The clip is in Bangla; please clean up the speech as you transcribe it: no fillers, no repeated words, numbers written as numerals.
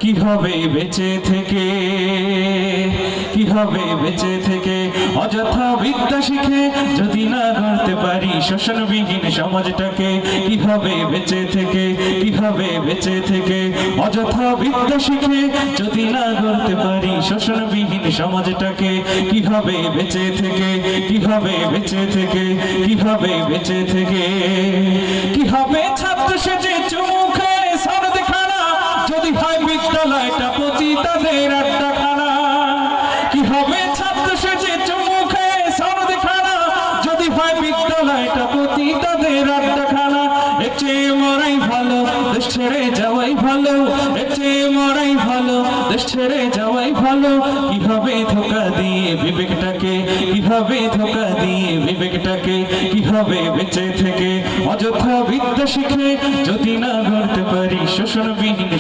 কি হবে বেঁচে থেকে, কি হবে বেঁচে থেকে অযথা বিদ্যা শিখে যদি না গড়তে পারি শোষণবিহীন সমাজটাকে। কি হবে বেঁচে থেকে, কি হবে বেঁচে থেকে অযথা বিদ্যা শিখে যদি না গড়তে পারি শোষণবিহীন সমাজটাকে। কি হবে বেঁচে থেকে, কি হবে বেঁচে থেকে, কি হবে বেঁচে থেকে। কি হবে ছাত্র সেজে চুমু খেয়ে সনদ খানা যদি হয় বিদ্যালয়টা পতিতাদের আড্ডাখানা। কি হবে ছাত্র সেজে চুমু খেয়ে সনদ খানা যদি হয় বিদ্যালয়টা পতিতাদের আড্ডাখানা। এর চেয়ে মরাই ভালো, দেশ ছেড়ে যাওয়াই ভালো, এর চেয়ে মরাই ভালো, দেশ ছেড়ে যাওয়াই ভালো। কিভাবে ধোঁকা দিয়ে বিবেকটাকে, কিভাবে ধোঁকা দিয়ে বিবেকটাকে। কি হবে বেঁচে থেকে অযথা বিদ্যা শিখে যদি না গড়তে পারি শোষণবিহীন